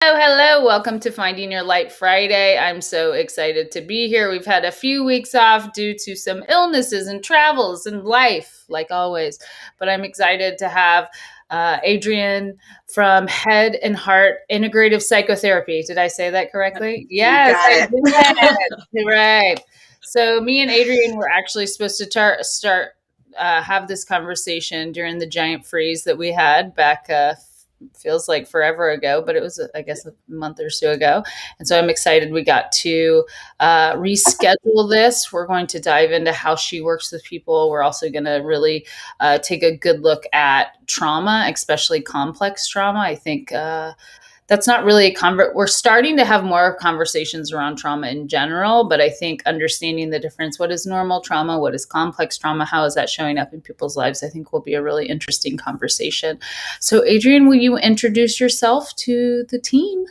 Hello. Welcome to Finding Your Light Friday. I'm so excited to be here. We've had a few weeks off due to some illnesses and travels and life, like always. But I'm excited to have Adrienne from Head and Heart Integrative Psychotherapy. Did I say that correctly? You Yes, got I it. did. Right. So me and Adrienne were actually supposed to start have this conversation during the giant freeze that we had back feels like forever ago, but it was, I guess, a month or so ago. And so I'm excited we got to reschedule this. We're going to dive into how she works with people. We're also going to really take a good look at trauma, especially complex trauma. I think that's not really we're starting to have more conversations around trauma in general, but I think understanding the difference, what is normal trauma, what is complex trauma, how is that showing up in people's lives, I think will be a really interesting conversation. So Adrienne, will you introduce yourself to the team?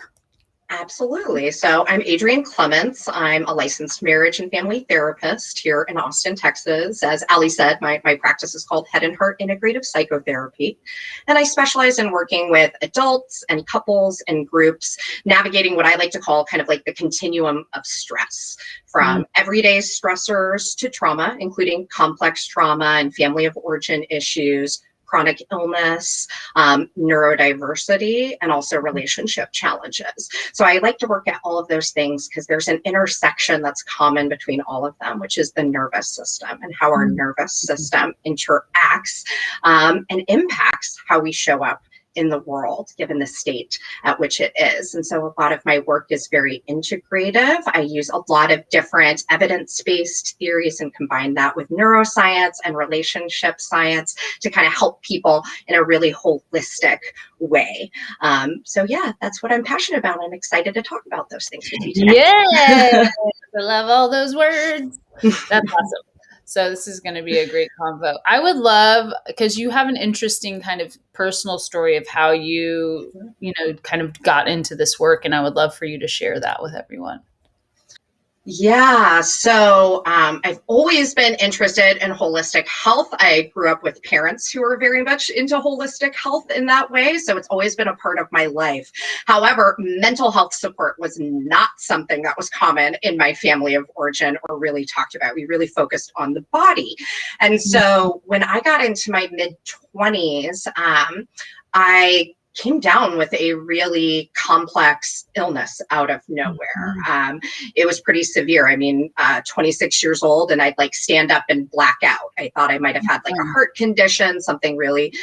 Absolutely. So I'm Adrienne Clements. I'm a licensed marriage and family therapist here in Austin, Texas. As Ali said, my practice is called Head and Heart Integrative Psychotherapy. And I specialize in working with adults and couples and groups, navigating what I like to call kind of like the continuum of stress, from everyday stressors to trauma, including complex trauma and family of origin issues, chronic illness, neurodiversity, and also relationship challenges. So I like to work at all of those things because there's an intersection that's common between all of them, which is the nervous system and how our nervous system interacts and impacts how we show up in the world, given the state at which it is. And so a lot of my work is very integrative. I use a lot of different evidence-based theories and combine that with neuroscience and relationship science to kind of help people in a really holistic way. So yeah, that's what I'm passionate about. I'm excited to talk about those things with you today. Yeah, I love all those words. That's awesome. So this is going to be a great convo. I would love, because you have an interesting kind of personal story of how you kind of got into this work, and I would love for you to share that with everyone. Yeah, so I've always been interested in holistic health. I grew up with parents who were very much into holistic health in that way, so it's always been a part of my life. However, mental health support was not something that was common in my family of origin or really talked about. We really focused on the body. And so when I got into my mid-20s, I came down with a really complex illness out of nowhere. It was pretty severe. I mean, 26 years old, and I'd like stand up and black out. I thought I might have had like a heart condition, something really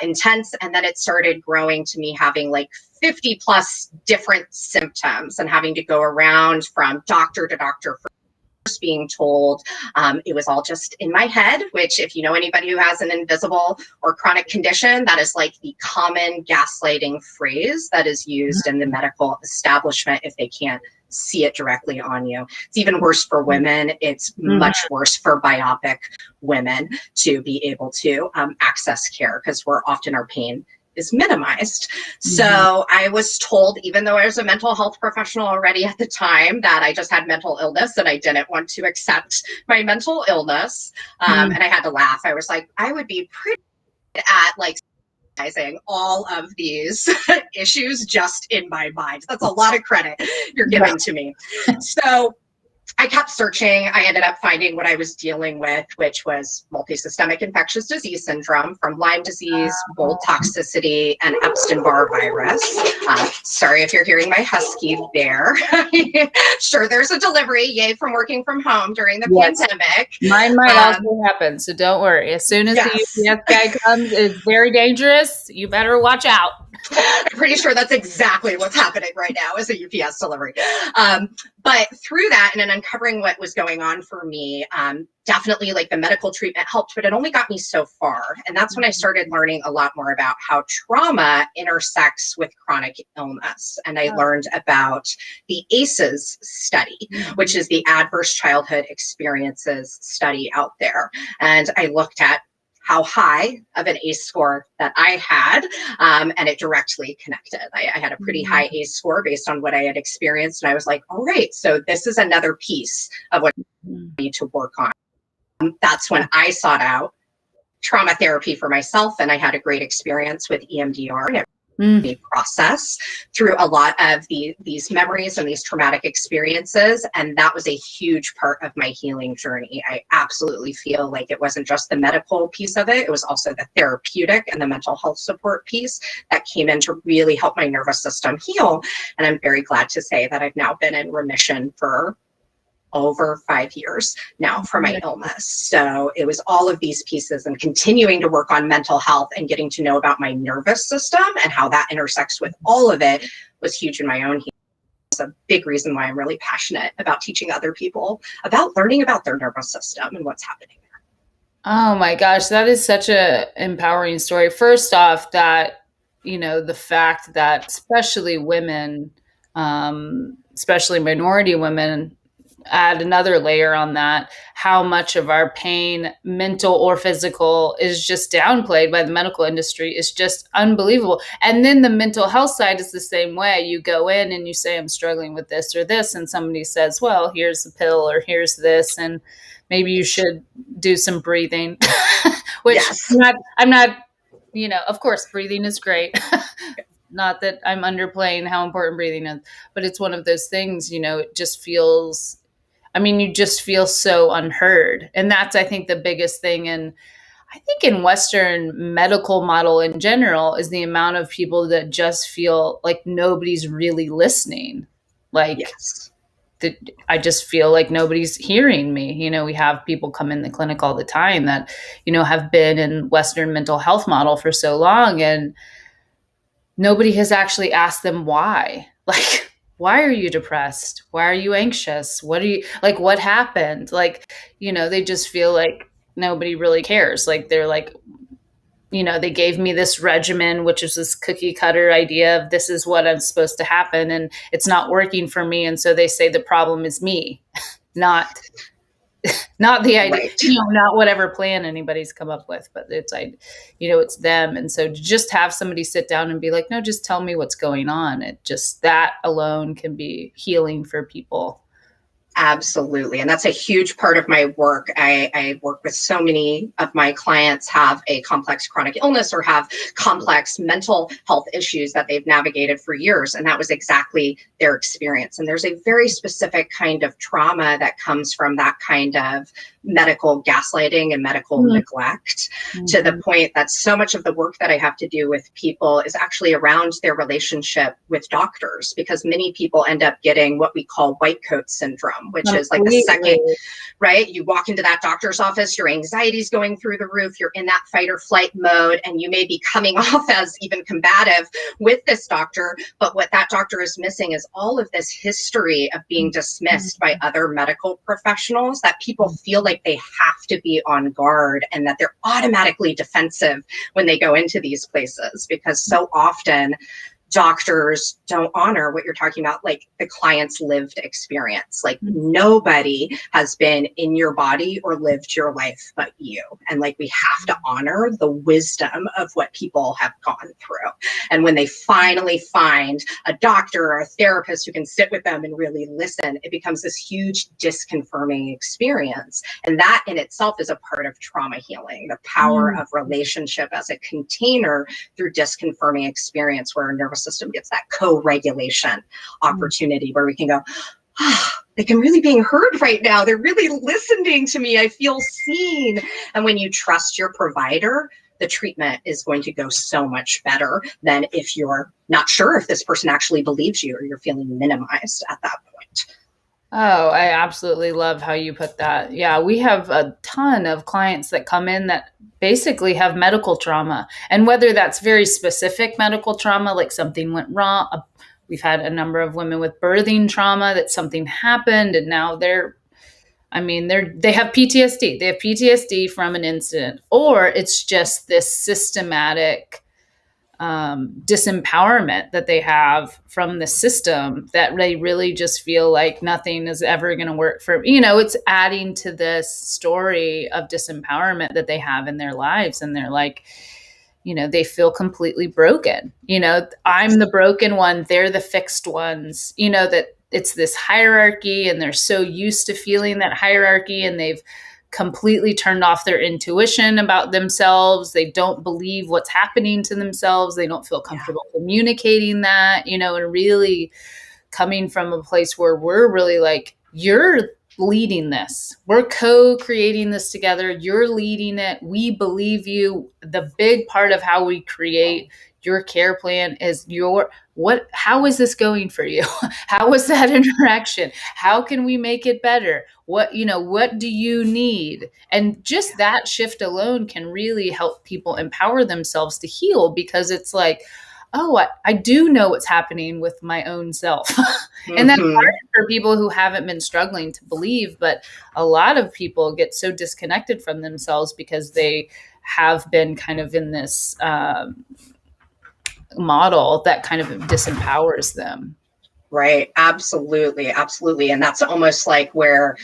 intense. And then it started growing to me having like 50 plus different symptoms and having to go around from doctor to doctor for being told it was all just in my head, which if you know anybody who has an invisible or chronic condition, that is like the common gaslighting phrase that is used in the medical establishment if they can't see it directly on you. It's even worse for women. It's much worse for myopic women to be able to access care because we're often our pain is minimized. So I was told, even though I was a mental health professional already at the time, that I just had mental illness and I didn't want to accept my mental illness. And I had to laugh. I was like, I would be pretty good at like all of these issues just in my mind. That's a lot of credit you're giving to me. So I kept searching. I ended up finding what I was dealing with, which was multisystemic infectious disease syndrome from Lyme disease, mold toxicity, and Epstein-Barr virus. Sorry if you're hearing my husky there. Sure, there's a delivery, yay, from working from home during the pandemic. Mine might also happen, so don't worry. As soon as the UPS guy comes, it's very dangerous. You better watch out. I'm pretty sure that's exactly what's happening right now is a UPS delivery. But through that and then uncovering what was going on for me, definitely like the medical treatment helped, but it only got me so far. And that's when I started learning a lot more about how trauma intersects with chronic illness. And I learned about the ACEs study, which is the Adverse Childhood Experiences study out there. And I looked at how high of an ACE score that I had, and it directly connected. I had a pretty high ACE score based on what I had experienced, and I was like, all right, so this is another piece of what I need to work on. That's when I sought out trauma therapy for myself, and I had a great experience with EMDR. Mm. process through a lot of these memories and these traumatic experiences. And that was a huge part of my healing journey. I absolutely feel like it wasn't just the medical piece of it, it was also the therapeutic and the mental health support piece that came in to really help my nervous system heal. And I'm very glad to say that I've now been in remission for over 5 years now for my illness. So it was all of these pieces and continuing to work on mental health and getting to know about my nervous system and how that intersects with all of it was huge in my own healing. It's a big reason why I'm really passionate about teaching other people about learning about their nervous system and what's happening there. Oh my gosh, that is such a empowering story. First off, that, the fact that especially women, especially minority women, add another layer on that, how much of our pain, mental or physical, is just downplayed by the medical industry is just unbelievable. And then the mental health side is the same way. You go in and you say, I'm struggling with this or this, and somebody says, well, here's the pill or here's this, and maybe you should do some breathing, which Yes. I'm not, of course, breathing is great. Not that I'm underplaying how important breathing is, but it's one of those things, it just feels, you just feel so unheard. And that's, I think, the biggest thing. And I think in Western medical model in general is the amount of people that just feel like nobody's really listening. Like, yes. I just feel like nobody's hearing me. We have people come in the clinic all the time that, have been in Western mental health model for so long, and nobody has actually asked them why. Like, why are you depressed? Why are you anxious? What happened? They just feel like nobody really cares. Like, they're like, they gave me this regimen, which is this cookie cutter idea of this is what I'm supposed to happen, and it's not working for me. And so they say the problem is me, not the idea, Right. Not whatever plan anybody's come up with, but it's it's them. And so to just have somebody sit down and be like, no, just tell me what's going on. It just, that alone can be healing for people. Absolutely. And that's a huge part of my work. I work with so many of my clients have a complex chronic illness or have complex mental health issues that they've navigated for years. And that was exactly their experience. And there's a very specific kind of trauma that comes from that kind of medical gaslighting and medical neglect, to the point that so much of the work that I have to do with people is actually around their relationship with doctors, because many people end up getting what we call white coat syndrome, which is like the second, right? You walk into that doctor's office, your anxiety is going through the roof, you're in that fight or flight mode, and you may be coming off as even combative with this doctor, but what that doctor is missing is all of this history of being dismissed by other medical professionals, that people feel like they have to be on guard and that they're automatically defensive when they go into these places, because so often doctors don't honor what you're talking about, like the client's lived experience. Like, nobody has been in your body or lived your life but you. And like, we have to honor the wisdom of what people have gone through. And when they finally find a doctor or a therapist who can sit with them and really listen, it becomes this huge disconfirming experience. And that in itself is a part of trauma healing, the power of relationship as a container through disconfirming experience, where our nervous system gets that co-regulation opportunity where we can go, like, I'm really being heard right now. They're really listening to me. I feel seen. And when you trust your provider, the treatment is going to go so much better than if you're not sure if this person actually believes you or you're feeling minimized at that point. Oh, I absolutely love how you put that. Yeah, we have a ton of clients that come in that basically have medical trauma. And whether that's very specific medical trauma, like something went wrong. We've had a number of women with birthing trauma, that something happened and now they have PTSD. They have PTSD from an incident, or it's just this systematic disempowerment that they have from the system, that they really just feel like nothing is ever going to work for, it's adding to this story of disempowerment that they have in their lives. And they're like, they feel completely broken. I'm the broken one. They're the fixed ones, that it's this hierarchy, and they're so used to feeling that hierarchy, and they've completely turned off their intuition about themselves. They don't believe what's happening to themselves. They don't feel comfortable communicating that, you know, and really coming from a place where we're really like, you're leading this. We're co-creating this together. You're leading it. We believe you. The big part of how we create your care plan is how is this going for you? How was that interaction? How can we make it better? What do you need? And just that shift alone can really help people empower themselves to heal, because it's like, oh, I do know what's happening with my own self. And that's hard for people who haven't been struggling to believe. But a lot of people get so disconnected from themselves because they have been kind of in this model that kind of disempowers them. Right. Absolutely. Absolutely. And that's almost like where,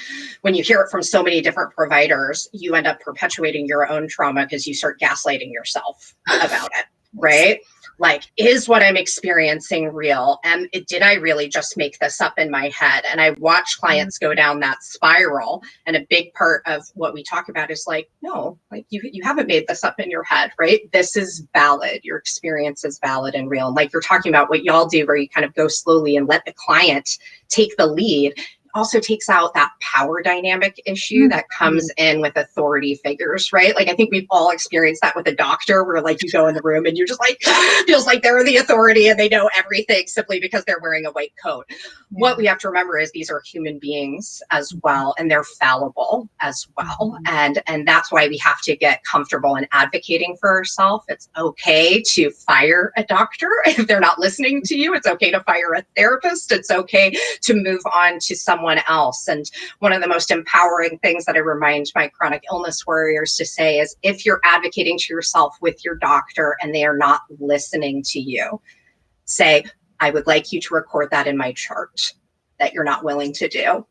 when you hear it from so many different providers, you end up perpetuating your own trauma because you start gaslighting yourself about it. Right. Like, is what I'm experiencing real? And did I really just make this up in my head? And I watch clients go down that spiral. And a big part of what we talk about is like, no, like you haven't made this up in your head, right? This is valid. Your experience is valid and real. And like you're talking about what y'all do, where you kind of go slowly and let the client take the lead, also takes out that power dynamic issue that comes in with authority figures, right? Like, I think we've all experienced that with a doctor, where like you go in the room and you're just like, feels like they're the authority and they know everything simply because they're wearing a white coat. What we have to remember is these are human beings as well, and they're fallible as well. And that's why we have to get comfortable in advocating for ourselves. It's okay to fire a doctor if they're not listening to you. It's okay to fire a therapist. It's okay to move on to someone else. And one of the most empowering things that I remind my chronic illness warriors to say is, if you're advocating to yourself with your doctor and they are not listening to you, say, I would like you to record that in my chart, that you're not willing to do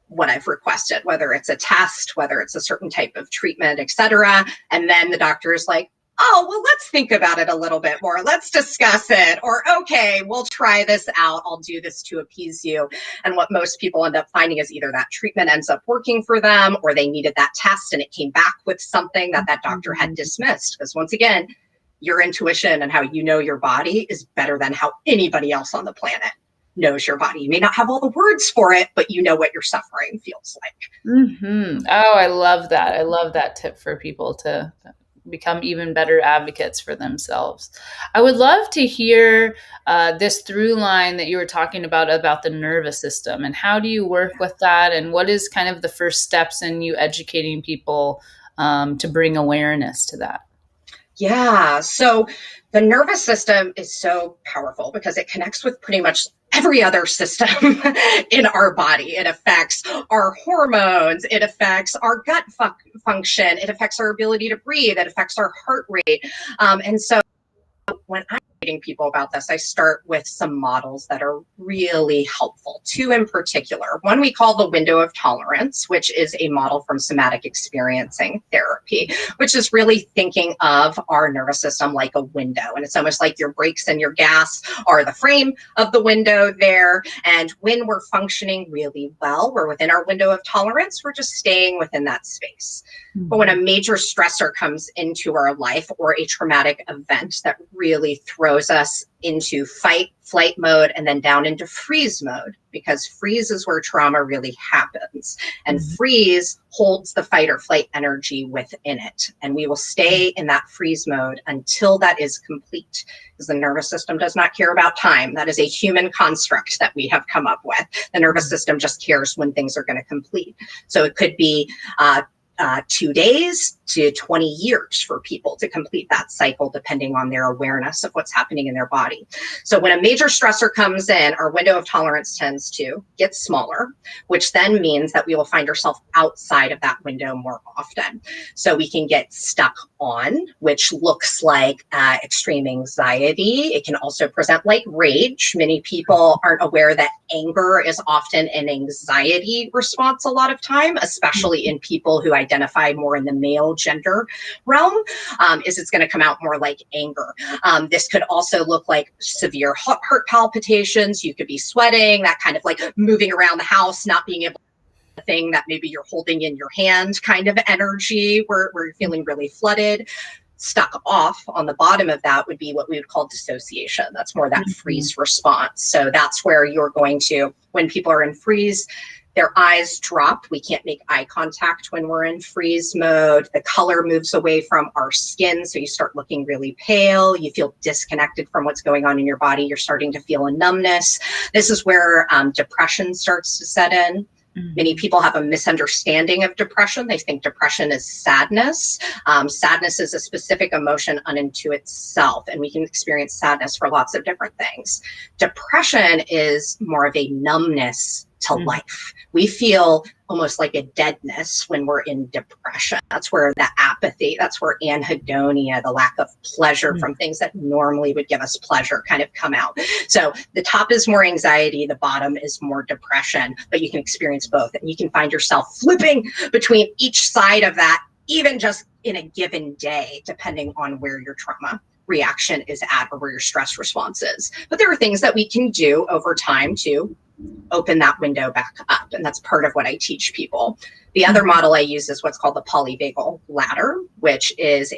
what I've requested, whether it's a test, whether it's a certain type of treatment, etc. And then the doctor is like, oh, well, let's think about it a little bit more. Let's discuss it. Or, okay, we'll try this out. I'll do this to appease you. And what most people end up finding is either that treatment ends up working for them, or they needed that test and it came back with something that doctor had dismissed. Because once again, your intuition and how you know your body is better than how anybody else on the planet knows your body. You may not have all the words for it, but you know what your suffering feels like. Oh, I love that. I love that tip for people to become even better advocates for themselves. I would love to hear this through line that you were talking about the nervous system, and how do you work with that, and what is kind of the first steps in you educating people to bring awareness to that? Yeah, so the nervous system is so powerful because it connects with pretty much every other system in our body. It affects our hormones, it affects our gut function, it affects our ability to breathe, it affects our heart rate. And so when I'm teaching people about this, I start with some models that are really helpful. Two in particular. One we call the window of tolerance, which is a model from somatic experiencing therapy, which is really thinking of our nervous system like a window. And it's almost like your brakes and your gas are the frame of the window there. And when we're functioning really well, we're within our window of tolerance, we're just staying within that space. But when a major stressor comes into our life, or a traumatic event that really throws us into fight, flight mode, and then down into freeze mode, because freeze is where trauma really happens. And freeze holds the fight or flight energy within it. And we will stay in that freeze mode until that is complete, because the nervous system does not care about time. That is a human construct that we have come up with. The nervous system just cares when things are going to complete. So it could be 2 days to 20 years for people to complete that cycle, depending on their awareness of what's happening in their body. So when a major stressor comes in, our window of tolerance tends to get smaller, which then means that we will find ourselves outside of that window more often. So we can get stuck on, which looks like extreme anxiety. It can also present like rage. Many people aren't aware that anger is often an anxiety response a lot of time, especially in people who identify more in the male gender realm, is it's going to come out more like anger. This could also look like severe heart palpitations. You could be sweating, that kind of like moving around the house, not being able thing that maybe you're holding in your hand kind of energy where you're feeling really flooded. Stuck off on the bottom of that would be what we would call dissociation. That's more that freeze response. So that's where you're going to, when people are in freeze, their eyes drop. We can't make eye contact when we're in freeze mode. The color moves away from our skin. So you start looking really pale. You feel disconnected from what's going on in your body. You're starting to feel a numbness. This is where depression starts to set in. Many people have a misunderstanding of depression. They think depression is sadness. Sadness is a specific emotion unto itself, and we can experience sadness for lots of different things. Depression is more of a numbness to life. We feel almost like a deadness when we're in depression. That's where the apathy, that's where anhedonia, the lack of pleasure from things that normally would give us pleasure, kind of come out. So the top is more anxiety, the bottom is more depression, but you can experience both. And you can find yourself flipping between each side of that, even just in a given day, depending on where your trauma reaction is at or where your stress response is. But there are things that we can do over time to open that window back up. And that's part of what I teach people. The other model I use is what's called the polyvagal ladder, which is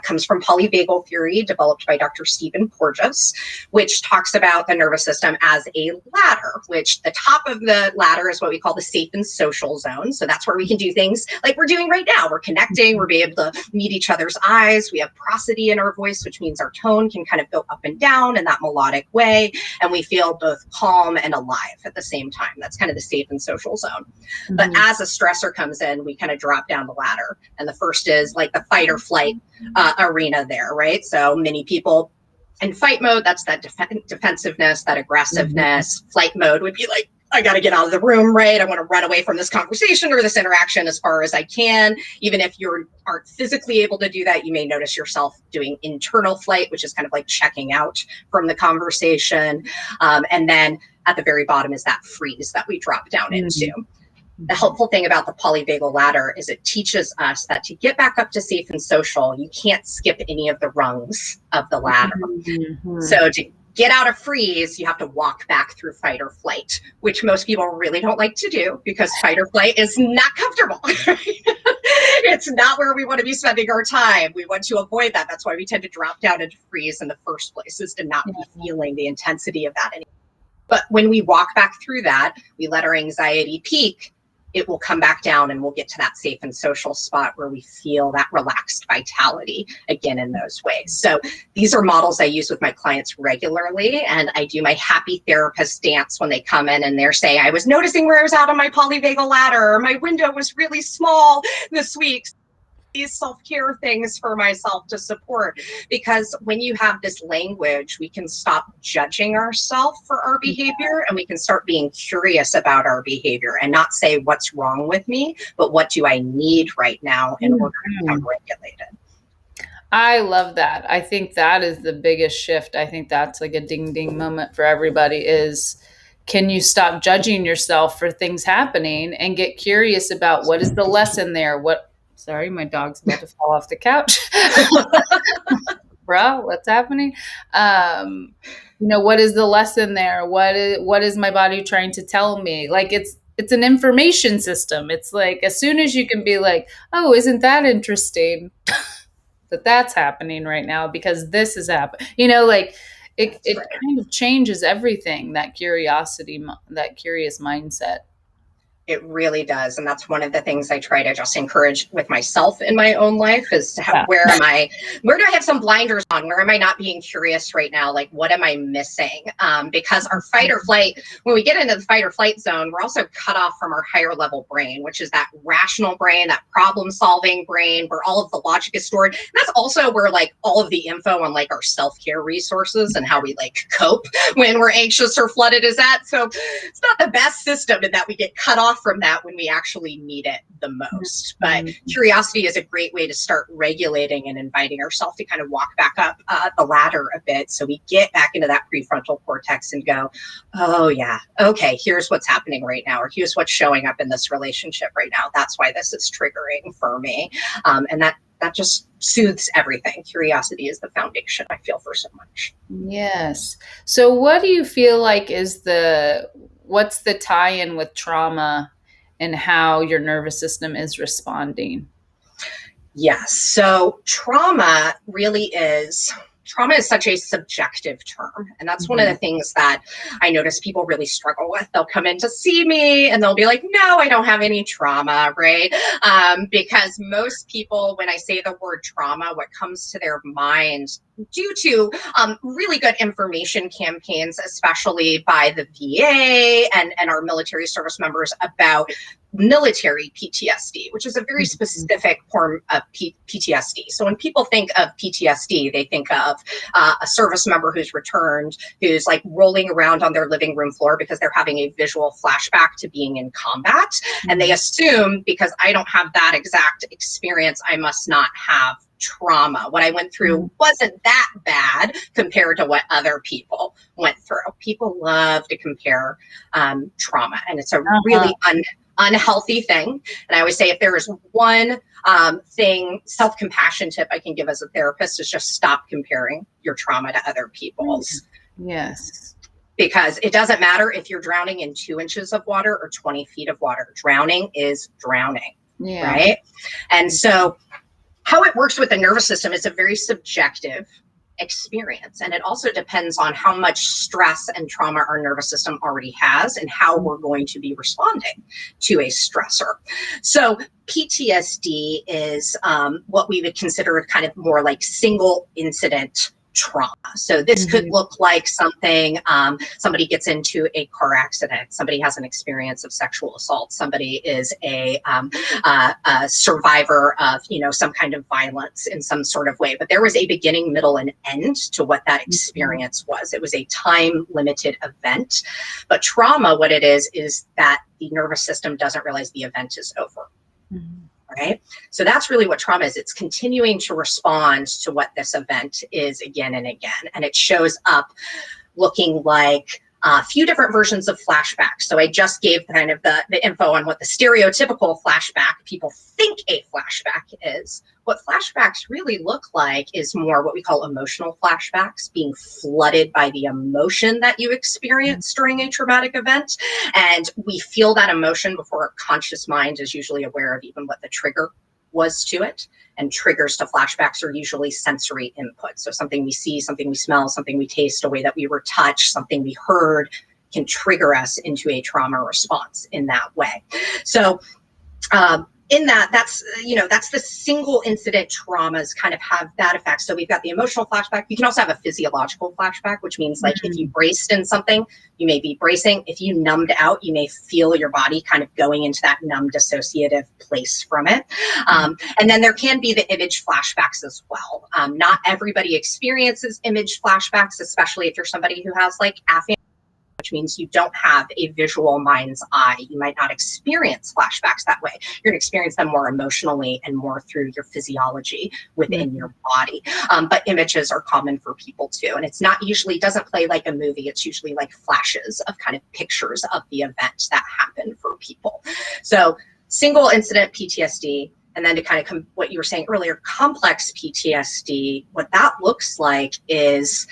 comes from polyvagal theory developed by Dr. Stephen Porges, which talks about the nervous system as a ladder, which the top of the ladder is what we call the safe and social zone. So that's where we can do things like we're doing right now. We're connecting, we're being able to meet each other's eyes. We have prosody in our voice, which means our tone can kind of go up and down in that melodic way. And we feel both calm and alive at the same time. That's kind of the safe and social zone. But as a stressor comes in, we kind of drop down the ladder. And the first is like the fight or flight arena there, right? So many people in fight mode, that's that defensiveness, that aggressiveness. Flight mode would be like, I got to get out of the room, right? I want to run away from this conversation or this interaction as far as I can. Even if you aren't physically able to do that, you may notice yourself doing internal flight, which is kind of like checking out from the conversation. And then at the very bottom is that freeze that we drop down into. The helpful thing about the polyvagal ladder is it teaches us that to get back up to safe and social, you can't skip any of the rungs of the ladder. So to get out of freeze, you have to walk back through fight or flight, which most people really don't like to do because fight or flight is not comfortable. It's not where we want to be spending our time. We want to avoid that. That's why we tend to drop down into freeze in the first place, is to not be feeling the intensity of that anymore. But when we walk back through that, we let our anxiety peak, it will come back down and we'll get to that safe and social spot where we feel that relaxed vitality again in those ways. So these are models I use with my clients regularly. And I do my happy therapist dance when they come in and they're saying, I was noticing where I was out on my polyvagal ladder, or my window was really small this week. These self-care things for myself to support, because when you have this language, we can stop judging ourselves for our behavior and we can start being curious about our behavior and not say what's wrong with me, but what do I need right now in order to become regulated. I love that. I think that is the biggest shift. I think that's like a ding ding moment for everybody is, can you stop judging yourself for things happening and get curious about what is the lesson there? Sorry, my dog's about to fall off the couch. Bro, what's happening? What is the lesson there? What is my body trying to tell me? Like it's an information system. It's like as soon as you can be like, oh, isn't that interesting that that's happening right now because this is happening. It kind of changes everything, that curiosity, that curious mindset. It really does. And that's one of the things I try to just encourage with myself in my own life is to have, where do I have some blinders on? Where am I not being curious right now? Like, what am I missing? Because our fight or flight, when we get into the fight or flight zone, we're also cut off from our higher level brain, which is that rational brain, that problem solving brain where all of the logic is stored. And that's also where like all of the info on like our self-care resources and how we like cope when we're anxious or flooded is at. So it's not the best system in that we get cut off from that when we actually need it the most. But curiosity is a great way to start regulating and inviting ourselves to kind of walk back up the ladder a bit, so we get back into that prefrontal cortex and go, oh yeah, okay, here's what's happening right now, or here's what's showing up in this relationship right now. That's why this is triggering for me. And that just soothes everything. Curiosity is the foundation, I feel, for so much. Yes. So what do you feel like is what's the tie-in with trauma and how your nervous system is responding? Yes. So trauma is such a subjective term. And that's one of the things that I notice people really struggle with. They'll come in to see me and they'll be like, no, I don't have any trauma, right? Because most people, when I say the word trauma, what comes to their mind due to really good information campaigns, especially by the VA and our military service members about military PTSD, which is a very specific form of PTSD. So when people think of PTSD, they think of a service member who's returned, who's like rolling around on their living room floor because they're having a visual flashback to being in combat. And they assume, because I don't have that exact experience, I must not have trauma. What I went through wasn't that bad compared to what other people went through. People love to compare trauma, and it's a really unhealthy thing. And I always say, if there is one thing, self-compassion tip I can give as a therapist, is just stop comparing your trauma to other people's. Yes. Because it doesn't matter if you're drowning in 2 inches of water or 20 feet of water. Drowning is drowning, right? And so how it works with the nervous system is a very subjective experience. And it also depends on how much stress and trauma our nervous system already has and how we're going to be responding to a stressor. So PTSD is what we would consider kind of more like single incident trauma. So this could look like something, somebody gets into a car accident, somebody has an experience of sexual assault, somebody is a survivor of, some kind of violence in some sort of way. But there was a beginning, middle, and end to what that experience was. It was a time-limited event. But trauma, what it is that the nervous system doesn't realize the event is over. Right? So that's really what trauma is. It's continuing to respond to what this event is again and again. And it shows up looking like a few different versions of flashbacks. So I just gave kind of the info on what the stereotypical flashback people think a flashback is. What flashbacks really look like is more what we call emotional flashbacks, being flooded by the emotion that you experienced during a traumatic event. And we feel that emotion before our conscious mind is usually aware of even what the trigger was to it. And triggers to flashbacks are usually sensory input. So something we see, something we smell, something we taste, a way that we were touched, something we heard can trigger us into a trauma response in that way. So in that's the single incident traumas kind of have that effect. So we've got the emotional flashback. You can also have a physiological flashback, which means like if you braced in something, you may be bracing. If you numbed out, you may feel your body kind of going into that numb dissociative place from it. And then there can be the image flashbacks as well. Not everybody experiences image flashbacks, especially if you're somebody who has like apnea, which means you don't have a visual mind's eye. You might not experience flashbacks that way. You're going to experience them more emotionally and more through your physiology within your body. But images are common for people too. And it's not usually, doesn't play like a movie. It's usually like flashes of kind of pictures of the event that happened for people. So single incident PTSD, and then to kind of what you were saying earlier, complex PTSD, what that looks like is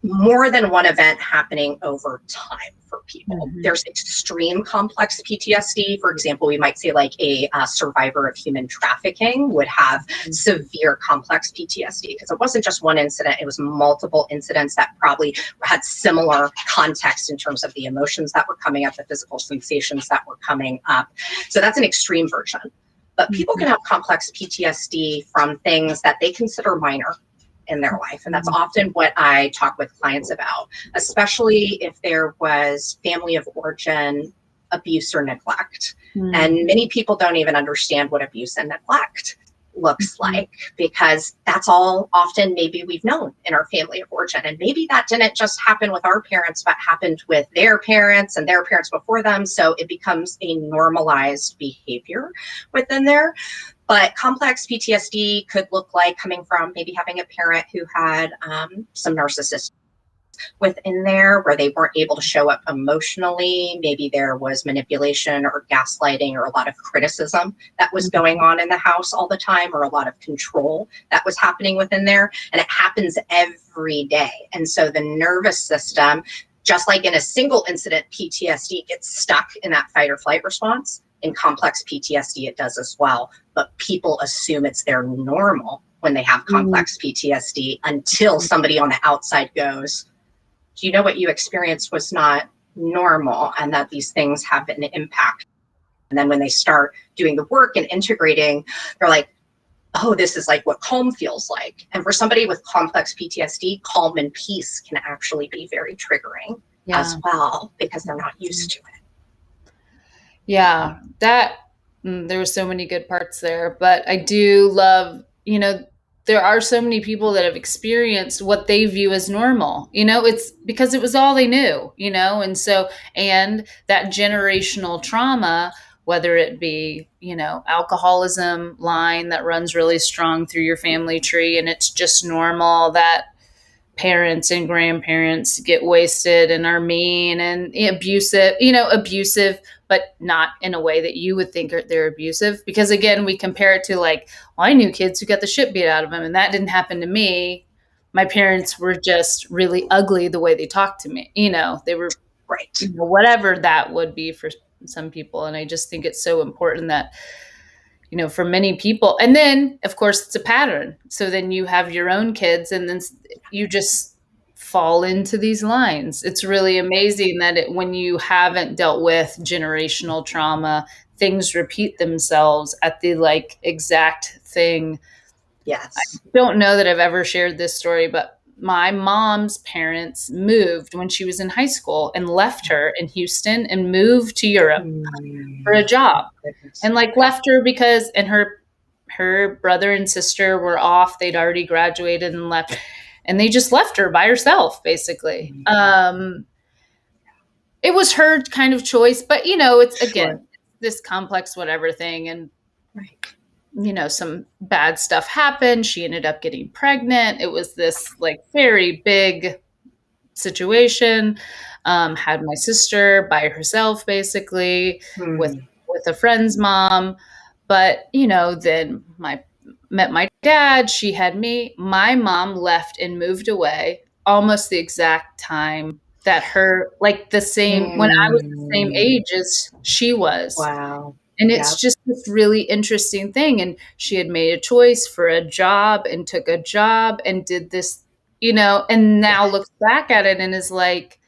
more than one event happening over time for people. There's extreme complex PTSD. For example, we might say like a survivor of human trafficking would have severe complex PTSD because it wasn't just one incident, it was multiple incidents that probably had similar context in terms of the emotions that were coming up, the physical sensations that were coming up. So that's an extreme version. But people can have complex PTSD from things that they consider minor in their life. And that's often what I talk with clients about, especially if there was family of origin abuse or neglect. And many people don't even understand what abuse and neglect looks like, because that's all often maybe we've known in our family of origin. And maybe that didn't just happen with our parents, but happened with their parents and their parents before them. So it becomes a normalized behavior within there. But complex PTSD could look like coming from maybe having a parent who had some narcissism within there where they weren't able to show up emotionally. Maybe there was manipulation or gaslighting or a lot of criticism that was going on in the house all the time, or a lot of control that was happening within there. And it happens every day. And so the nervous system Just like in a single incident, PTSD gets stuck in that fight or flight response. In complex PTSD, it does as well. But people assume it's their normal when they have complex PTSD until somebody on the outside goes, do you know what you experienced was not normal, and that these things have an impact? And then when they start doing the work and integrating, they're like, oh, this is like what calm feels like. And for somebody with complex PTSD, calm and peace can actually be very triggering as well, because they're not used to it. Yeah, there were so many good parts there, but I do love, there are so many people that have experienced what they view as normal. It's because it was all they knew, and that generational trauma, whether it be, alcoholism line that runs really strong through your family tree, and it's just normal that parents and grandparents get wasted and are mean and abusive, but not in a way that you would think they're abusive. Because again, we compare it to like, well, I knew kids who got the shit beat out of them, and that didn't happen to me. My parents were just really ugly the way they talked to me. They were right. Whatever that would be for some people. And I just think it's so important that, for many people. And then, of course, it's a pattern. So then you have your own kids, and then you just fall into these lines. It's really amazing that when you haven't dealt with generational trauma, things repeat themselves at the exact thing. Yes. I don't know that I've ever shared this story, but my mom's parents moved when she was in high school and left her in Houston and moved to Europe for a job. And left her because, and her brother and sister were off. They'd already graduated and left, and they just left her by herself, basically. It was her kind of choice, but it's again, this complex whatever thing. And, some bad stuff happened. She ended up getting pregnant. It was this very big situation. Had my sister by herself, basically, with a friend's mom. But, then met my dad, she had me. My mom left and moved away almost the exact time that when I was the same age as she was. Wow. And it's just this really interesting thing. And she had made a choice for a job and took a job and did this, and now looks back at it and is like,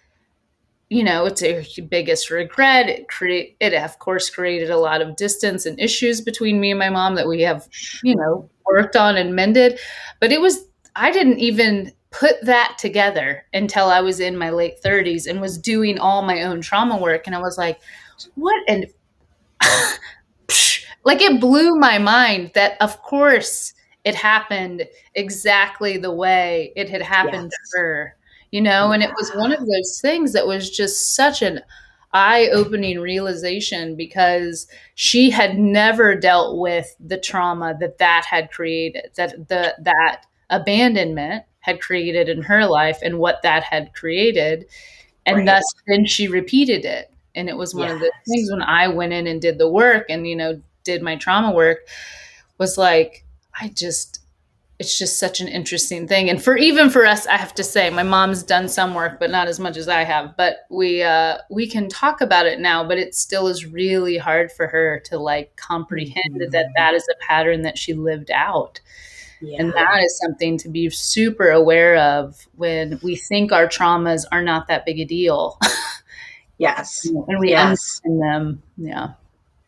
it's her biggest regret. It of course created a lot of distance and issues between me and my mom that we have, worked on and mended. But I didn't even put that together until I was in my late 30s and was doing all my own trauma work. And I was like, what? And it blew my mind that of course it happened exactly the way it had happened to her. And it was one of those things that was just such an eye-opening realization, because she had never dealt with the trauma that had created, that abandonment had created in her life, and what that had created. And thus then she repeated it. And it was one of the things when I went in and did the work and, did my trauma work, was it's just such an interesting thing. And even for us, I have to say, my mom's done some work, but not as much as I have. But we can talk about it now, but it still is really hard for her to comprehend that is a pattern that she lived out. Yeah. And that is something to be super aware of when we think our traumas are not that big a deal. Yes. And we understand them. Yeah.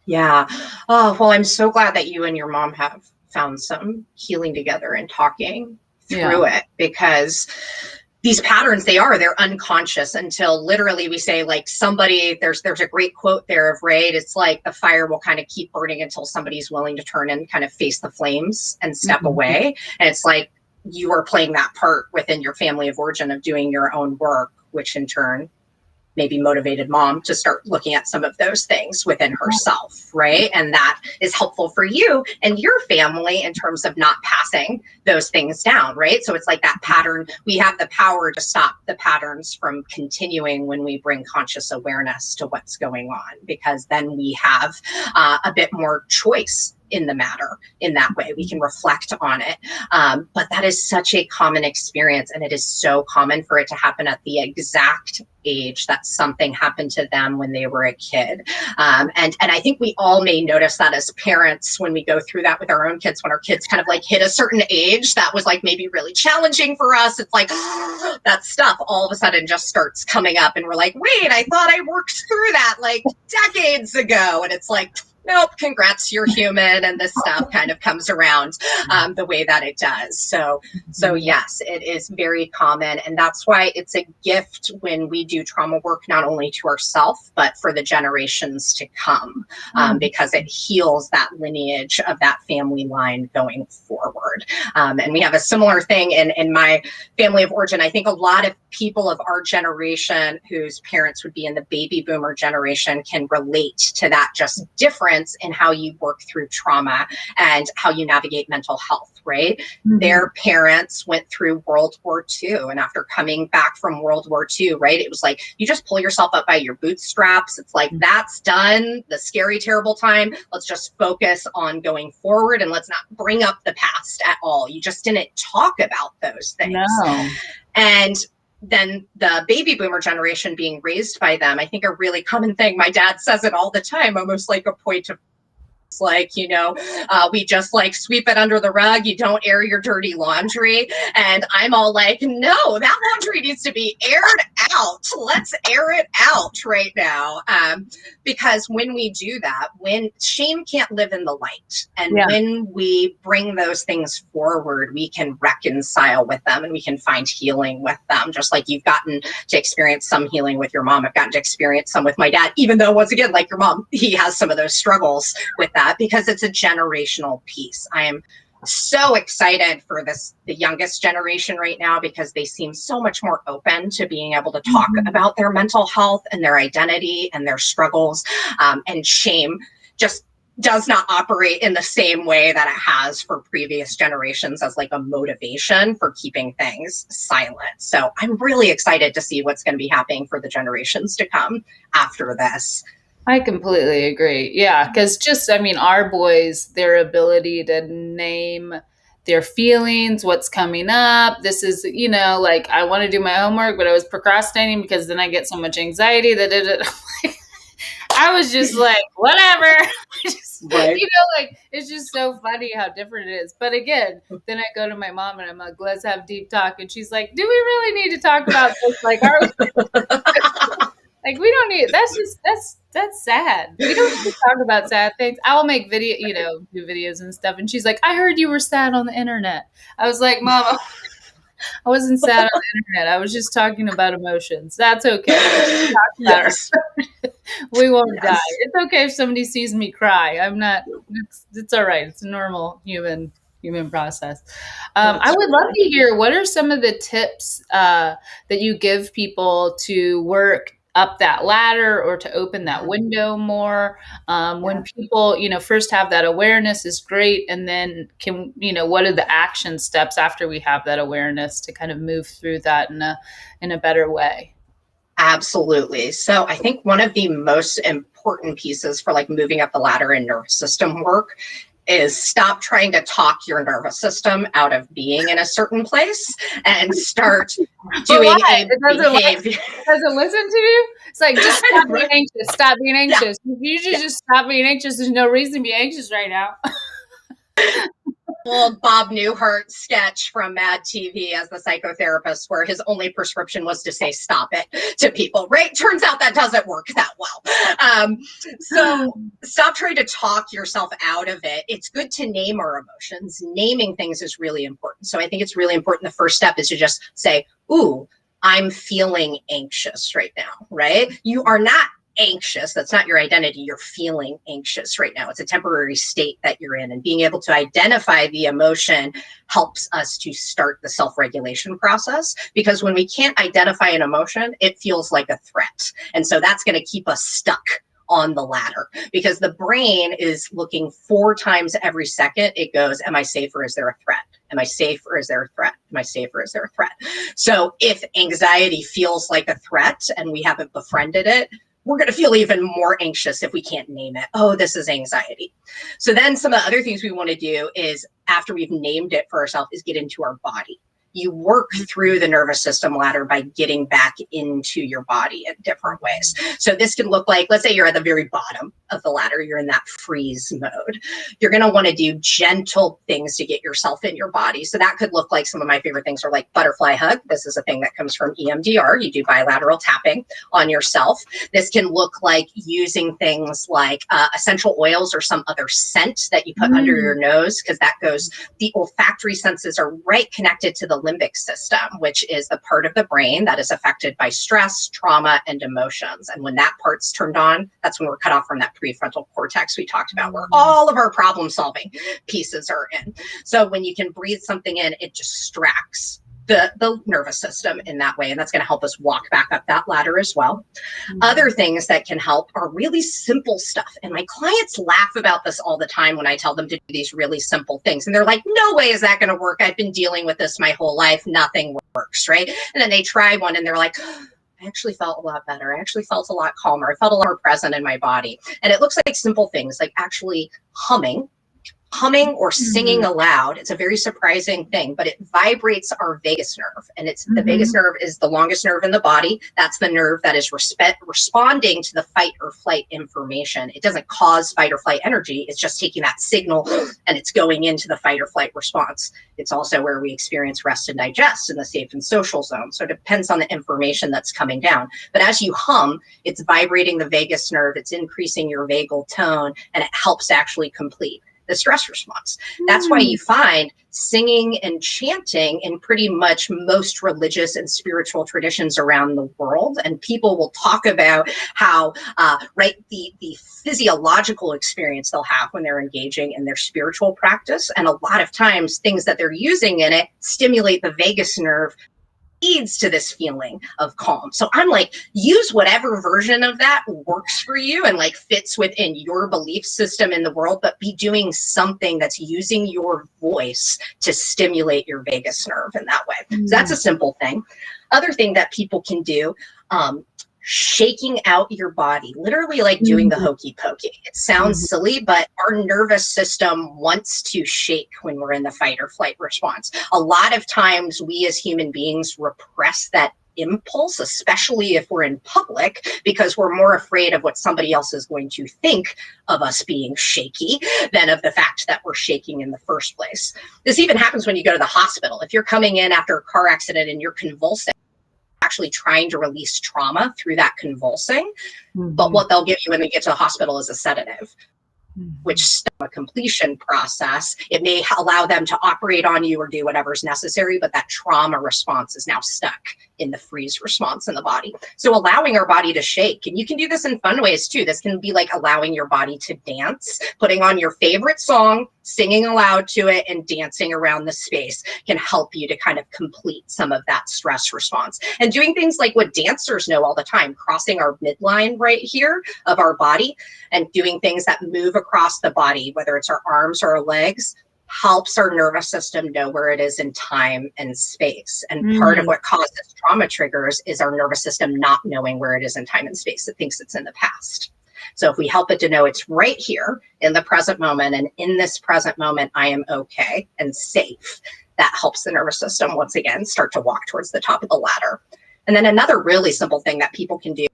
Yeah. Oh, well, I'm so glad that you and your mom have found some healing together and talking through it, because these patterns, they're unconscious until literally we say somebody, there's a great quote there of Ray. It's like the fire will kind of keep burning until somebody's willing to turn and kind of face the flames and step away. And it's like you are playing that part within your family of origin of doing your own work, which in turn maybe motivated mom to start looking at some of those things within herself, right? And that is helpful for you and your family in terms of not passing those things down, right? So it's like that pattern, we have the power to stop the patterns from continuing when we bring conscious awareness to what's going on, because then we have a bit more choice in the matter in that way. We can reflect on it. But that is such a common experience, and it is so common for it to happen at the exact age that something happened to them when they were a kid. And I think we all may notice that as parents when we go through that with our own kids, when our kids kind of like hit a certain age that was like maybe really challenging for us. It's like that stuff all of a sudden just starts coming up, and we're like, wait, I thought I worked through that like decades ago. And it's like, nope, congrats, you're human, and this stuff kind of comes around the way that it does. So yes, it is very common, and that's why it's a gift when we do trauma work, not only to ourselves, but for the generations to come, because it heals that lineage of that family line going forward. And we have a similar thing in my family of origin. I think a lot of people of our generation whose parents would be in the baby boomer generation can relate to that just difference in how you work through trauma and how you navigate mental health, right? Mm-hmm. Their parents went through World War II, and after coming back from World War II, right, it was like, you just pull yourself up by your bootstraps. It's like, that's done, the scary, terrible time. Let's just focus on going forward, and let's not bring up the past at all. You just didn't talk about those things. No. And then the baby boomer generation being raised by them, I think a really common thing, my dad says it all the time, almost like a point of like, we just like sweep it under the rug. You don't air your dirty laundry. And I'm all like, no, that laundry needs to be aired out. Let's air it out right now. Because when we do that, when shame can't live in the light, and when we bring those things forward, we can reconcile with them and we can find healing with them. Just like you've gotten to experience some healing with your mom, I've gotten to experience some with my dad, even though once again, like your mom, he has some of those struggles with that, because it's a generational piece. I am so excited for the youngest generation right now, because they seem so much more open to being able to talk about their mental health and their identity and their struggles. And shame just does not operate in the same way that it has for previous generations as like a motivation for keeping things silent. So I'm really excited to see what's going to be happening for the generations to come after this. I completely agree. Yeah, because our boys, their ability to name their feelings, what's coming up. This is, like, I want to do my homework, but I was procrastinating because then I get so much anxiety that I was just like, whatever. Right. It's just so funny how different it is. But again, then I go to my mom and I'm like, let's have deep talk. And she's like, do we really need to talk about this? Like, like, we don't need, that's sad. We don't need to talk about sad things. I'll make do videos and stuff. And she's like, I heard you were sad on the internet. I was like, Mom, I wasn't sad on the internet. I was just talking about emotions. That's okay. Yes. We won't die. It's okay if somebody sees me cry. I'm not, it's all right. It's a normal human process. I would love to hear, what are some of the tips that you give people to work up that ladder or to open that window more? When people, first have that awareness is great. And then what are the action steps after we have that awareness to kind of move through that in a better way? Absolutely. So I think one of the most important pieces for like moving up the ladder in nervous system work is stop trying to talk your nervous system out of being in a certain place and start doing a behavior. It doesn't listen to you. It's like, just stop being anxious. Stop being anxious. You should just stop being anxious. There's no reason to be anxious right now. Old Bob Newhart sketch from Mad TV as the psychotherapist, where his only prescription was to say stop it to people, right? Turns out that doesn't work that well. So stop trying to talk yourself out of it. It's good to name our emotions. Naming things is really important. So I think it's really important. The first step is to just say, ooh, I'm feeling anxious right now, right? You are not anxious. That's not your identity. You're feeling anxious right now. It's a temporary state that you're in, and being able to identify the emotion helps us to start the self-regulation process, because when we can't identify an emotion, it feels like a threat. And so that's going to keep us stuck on the ladder, because the brain is looking 4 times every second. It goes, am I safe, or is there a threat? Am I safe, or is there a threat? Am I safe, or is there a threat? So if anxiety feels like a threat and we haven't befriended it, we're going to feel even more anxious if we can't name it. Oh, this is anxiety. So then some of the other things we want to do is, after we've named it for ourselves, is get into our body. You work through the nervous system ladder by getting back into your body in different ways. So this can look like, let's say you're at the very bottom of the ladder, you're in that freeze mode. You're going to want to do gentle things to get yourself in your body. So that could look like, some of my favorite things are like butterfly hug. This is a thing that comes from EMDR. You do bilateral tapping on yourself. This can look like using things like essential oils or some other scent that you put under your nose, because that goes, the olfactory senses are right connected to the limbic system, which is the part of the brain that is affected by stress, trauma, and emotions. And when that part's turned on, that's when we're cut off from that prefrontal cortex we talked about, where all of our problem solving pieces are in. So when you can breathe something in, it distracts the nervous system in that way. And that's going to help us walk back up that ladder as well. Other things that can help are really simple stuff. And my clients laugh about this all the time when I tell them to do these really simple things. And they're like, no way is that going to work. I've been dealing with this my whole life. Nothing works, right? And then they try one and they're like, I actually felt a lot better. I actually felt a lot calmer. I felt a lot more present in my body. And it looks like simple things like actually humming or singing aloud. It's a very surprising thing, but it vibrates our vagus nerve. And it's the vagus nerve is the longest nerve in the body. That's the nerve that is responding to the fight or flight information. It doesn't cause fight or flight energy. It's just taking that signal and it's going into the fight or flight response. It's also where we experience rest and digest in the safe and social zone. So it depends on the information that's coming down. But as you hum, it's vibrating the vagus nerve. It's increasing your vagal tone, and it helps actually complete the stress response. That's why you find singing and chanting in pretty much most religious and spiritual traditions around the world. And people will talk about how, the physiological experience they'll have when they're engaging in their spiritual practice. And a lot of times things that they're using in it stimulate the vagus nerve, leads to this feeling of calm. So I'm like, use whatever version of that works for you and like fits within your belief system in the world, but be doing something that's using your voice to stimulate your vagus nerve in that way. So that's a simple thing. Other thing that people can do, shaking out your body, literally like doing the hokey pokey. It sounds silly, but our nervous system wants to shake when we're in the fight or flight response. A lot of times we as human beings repress that impulse, especially if we're in public, because we're more afraid of what somebody else is going to think of us being shaky than of the fact that we're shaking in the first place. This even happens when you go to the hospital. If you're coming in after a car accident and you're convulsing, actually trying to release trauma through that convulsing. But what they'll give you when they get to the hospital is a sedative, which is a completion process. It may allow them to operate on you or do whatever's necessary, but that trauma response is now stuck in the freeze response in the body. So allowing our body to shake, and you can do this in fun ways too. This can be like allowing your body to dance, putting on your favorite song, singing aloud to it, and dancing around the space can help you to kind of complete some of that stress response. And doing things like what dancers know all the time, crossing our midline right here of our body and doing things that move across the body, whether it's our arms or our legs, helps our nervous system know where it is in time and space. And part of what causes trauma triggers is our nervous system not knowing where it is in time and space. It thinks it's in the past. So if we help it to know it's right here in the present moment, and in this present moment, I am okay and safe, that helps the nervous system once again start to walk towards the top of the ladder. And then another really simple thing that people can do,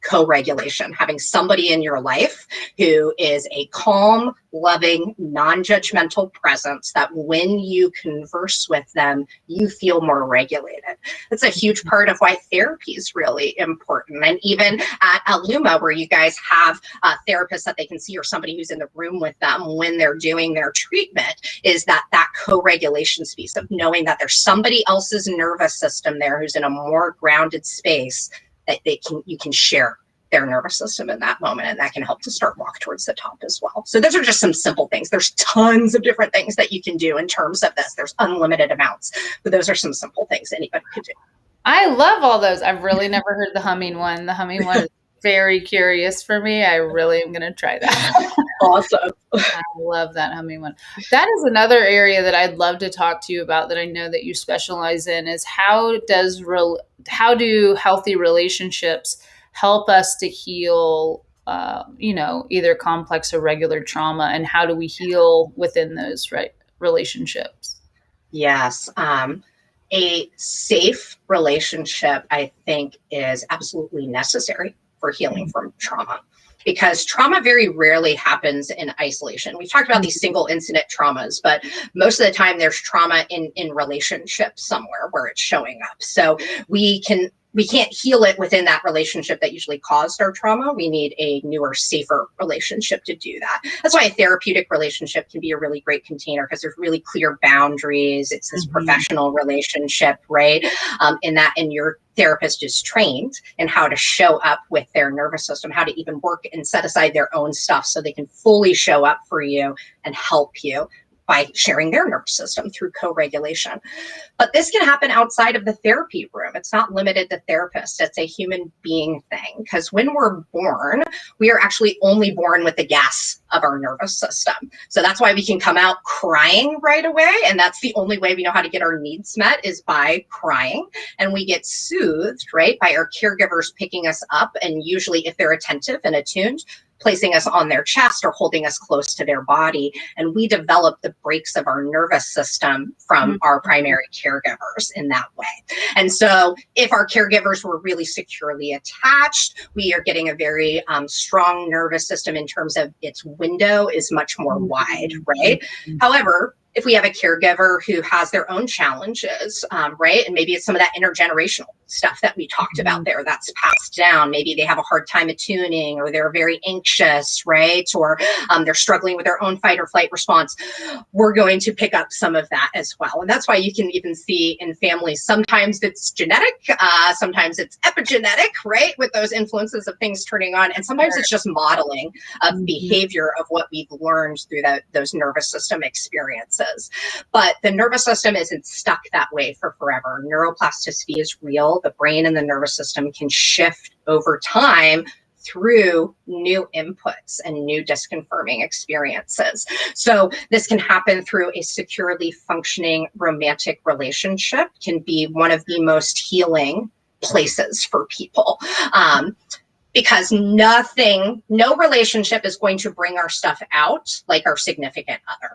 co-regulation, having somebody in your life who is a calm, loving, non-judgmental presence that when you converse with them, you feel more regulated. That's a huge part of why therapy is really important. And even at Aluma, where you guys have therapists that they can see or somebody who's in the room with them when they're doing their treatment, is that co-regulation piece of knowing that there's somebody else's nervous system there who's in a more grounded space that you can share their nervous system in that moment, and that can help to start walk towards the top as well. So those are just some simple things. There's tons of different things that you can do in terms of this. There's unlimited amounts, but those are some simple things anybody could do. I love all those. I've really never heard the humming one. The humming one is very curious for me. I really am going to try that. Awesome. I love that humming one. That is another area that I'd love to talk to you about that I know that you specialize in, is how do healthy relationships help us to heal, either complex or regular trauma, and how do we heal within those relationships? Yes. A safe relationship, I think, is absolutely necessary for healing from trauma, because trauma very rarely happens in isolation. We've talked about these single incident traumas, but most of the time there's trauma in relationships somewhere where it's showing up. So we can't heal it within that relationship that usually caused our trauma. We need a newer, safer relationship to do that. That's why a therapeutic relationship can be a really great container, because there's really clear boundaries. It's this professional relationship, right? And your therapist is trained in how to show up with their nervous system, how to even work and set aside their own stuff so they can fully show up for you and help you by sharing their nervous system through co-regulation. But this can happen outside of the therapy room. It's not limited to therapists. It's a human being thing, because when we're born, we are actually only born with the gas of our nervous system. So that's why we can come out crying right away. And that's the only way we know how to get our needs met, is by crying. And we get soothed, right, by our caregivers picking us up. And usually, if they're attentive and attuned, placing us on their chest or holding us close to their body. And we develop the brakes of our nervous system from our primary caregivers in that way. And so if our caregivers were really securely attached, we are getting a very strong nervous system in terms of its window is much more wide, right? However, if we have a caregiver who has their own challenges, right? And maybe it's some of that intergenerational stuff that we talked about there that's passed down. Maybe they have a hard time attuning, or they're very anxious, right? Or they're struggling with their own fight or flight response. We're going to pick up some of that as well. And that's why you can even see in families, sometimes it's genetic, sometimes it's epigenetic, right? With those influences of things turning on. And sometimes it's just modeling of behavior of what we've learned through those nervous system experiences. But the nervous system isn't stuck that way for forever. Neuroplasticity is real. The brain and the nervous system can shift over time through new inputs and new disconfirming experiences. So this can happen through a securely functioning romantic relationship, can be one of the most healing places for people. Because no relationship is going to bring our stuff out like our significant other.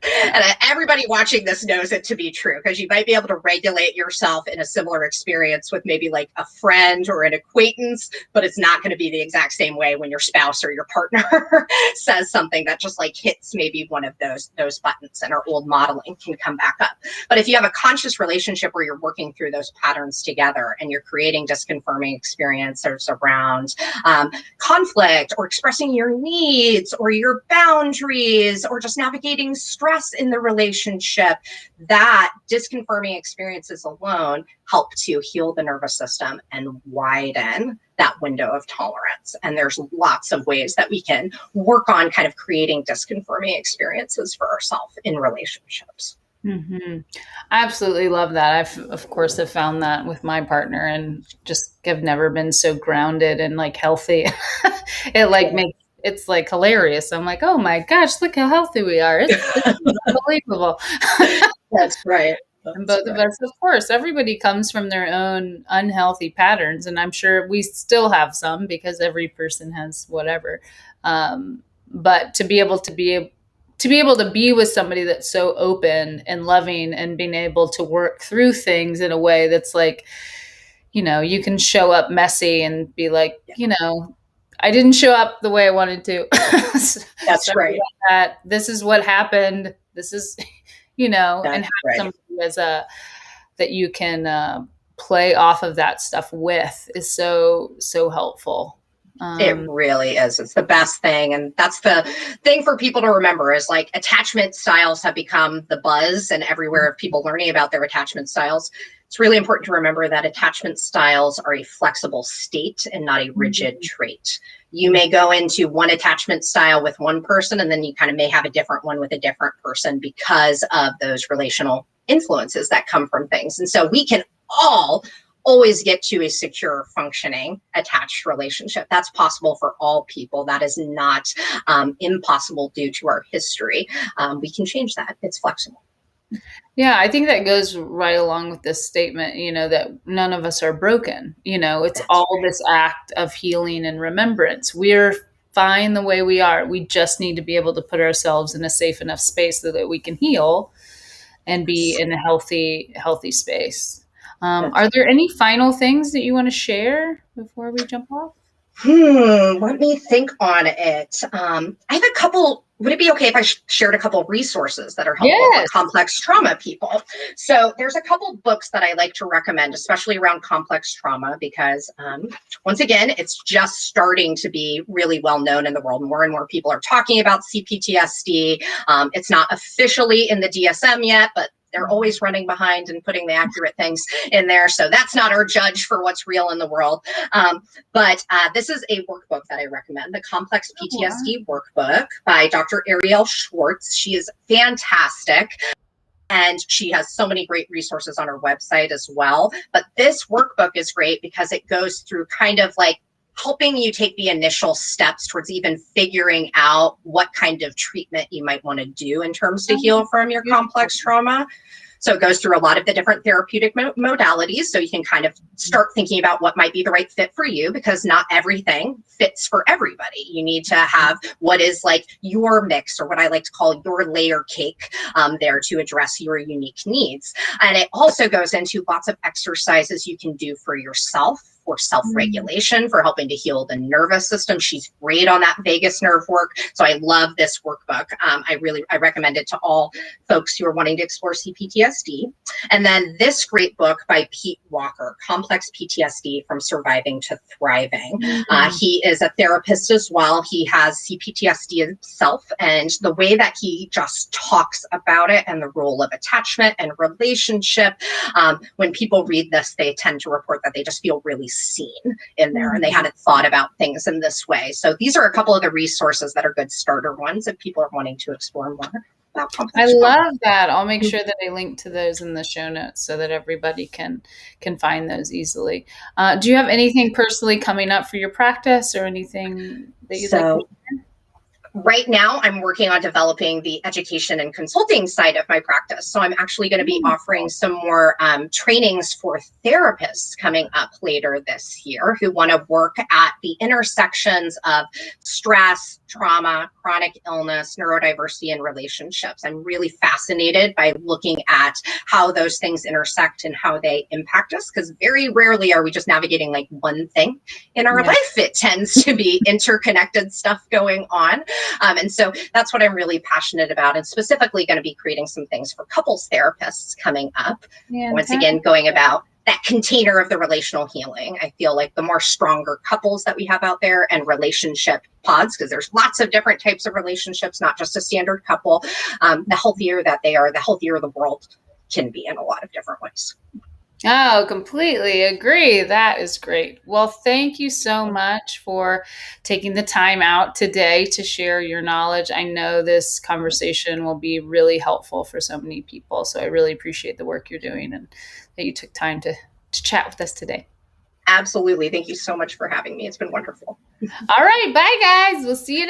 And everybody watching this knows it to be true, because you might be able to regulate yourself in a similar experience with maybe like a friend or an acquaintance, but it's not going to be the exact same way when your spouse or your partner says something that just like hits maybe one of those buttons, and our old modeling can come back up. But if you have a conscious relationship where you're working through those patterns together and you're creating disconfirming experiences around conflict, or expressing your needs or your boundaries, or just navigating stress in the relationship, that disconfirming experiences alone help to heal the nervous system and widen that window of tolerance. And there's lots of ways that we can work on kind of creating disconfirming experiences for ourselves in relationships. I absolutely love that. Of course, have found that with my partner, and just have never been so grounded and like healthy. It like makes it's like hilarious. I'm like, oh my gosh, look how healthy we are. It's unbelievable. That's right. And both of us, of course, everybody comes from their own unhealthy patterns. And I'm sure we still have some, because every person has whatever. But to be able to be with somebody that's so open and loving, and being able to work through things in a way that's like, you can show up messy and be like, I didn't show up the way I wanted to. That's right. This is what happened. This is, and have somebody that you can play off of that stuff with is so helpful. It really is. It's the best thing. And that's the thing for people to remember, is like attachment styles have become the buzz and everywhere of people learning about their attachment styles. It's really important to remember that attachment styles are a flexible state and not a rigid trait. You may go into one attachment style with one person, and then you kind of may have a different one with a different person because of those relational influences that come from things. And so we can all always get to a secure, functioning, attached relationship. That's possible for all people. That is not impossible due to our history. We can change that. It's flexible. Yeah, I think that goes right along with this statement, that none of us are broken. It's That's all this act of healing and remembrance. We're fine the way we are. We just need to be able to put ourselves in a safe enough space so that we can heal and be right. in a healthy space. That's Are there any final things that you want to share before we jump off? Let me think on it. I have a couple. Would it be okay if I shared a couple resources that are helpful for Yes. complex trauma people? So there's a couple books that I like to recommend, especially around complex trauma, because once again, it's just starting to be really well known in the world. More and more people are talking about CPTSD. It's not officially in the DSM yet, but they're always running behind and putting the accurate things in there. So that's not our judge for what's real in the world. But this is a workbook that I recommend, the Complex Oh, wow. PTSD Workbook by Dr. Arielle Schwartz. She is fantastic. And she has so many great resources on her website as well. But this workbook is great because it goes through kind of like helping you take the initial steps towards even figuring out what kind of treatment you might want to do in terms to heal from your complex trauma. So it goes through a lot of the different therapeutic modalities. So you can kind of start thinking about what might be the right fit for you, because not everything fits for everybody. You need to have what is like your mix, or what I like to call your layer cake, there to address your unique needs. And it also goes into lots of exercises you can do for yourself, for self-regulation, for helping to heal the nervous system. She's great on that vagus nerve work. So I love this workbook. I recommend it to all folks who are wanting to explore CPTSD. And then this great book by Pete Walker, Complex PTSD from Surviving to Thriving. He is a therapist as well. He has CPTSD himself, and the way that he just talks about it and the role of attachment and relationship, when people read this, they tend to report that they just feel really seen in there, and they hadn't thought about things in this way. So these are a couple of the resources that are good starter ones if people are wanting to explore more about I complex trauma. love that. I'll make sure that I link to those in the show notes so that everybody can find those easily. Do you have anything personally coming up for your practice, or anything that you'd like to So right now, I'm working on developing the education and consulting side of my practice. So I'm actually going to be offering some more trainings for therapists coming up later this year who want to work at the intersections of stress, trauma, chronic illness, neurodiversity, and relationships. I'm really fascinated by looking at how those things intersect and how they impact us, because very rarely are we just navigating like one thing in our life. It tends to be interconnected stuff going on. And so that's what I'm really passionate about, and specifically going to be creating some things for couples therapists coming up. Once again, going about that container of the relational healing. I feel like the more stronger couples that we have out there, and relationship pods, because there's lots of different types of relationships, not just a standard couple, the healthier that they are, the healthier the world can be in a lot of different ways. Oh, completely agree. That is great. Well, thank you so much for taking the time out today to share your knowledge. I know this conversation will be really helpful for so many people. So I really appreciate the work you're doing, and that you took time to chat with us today. Absolutely. Thank you so much for having me. It's been wonderful. All right. Bye, guys. We'll see you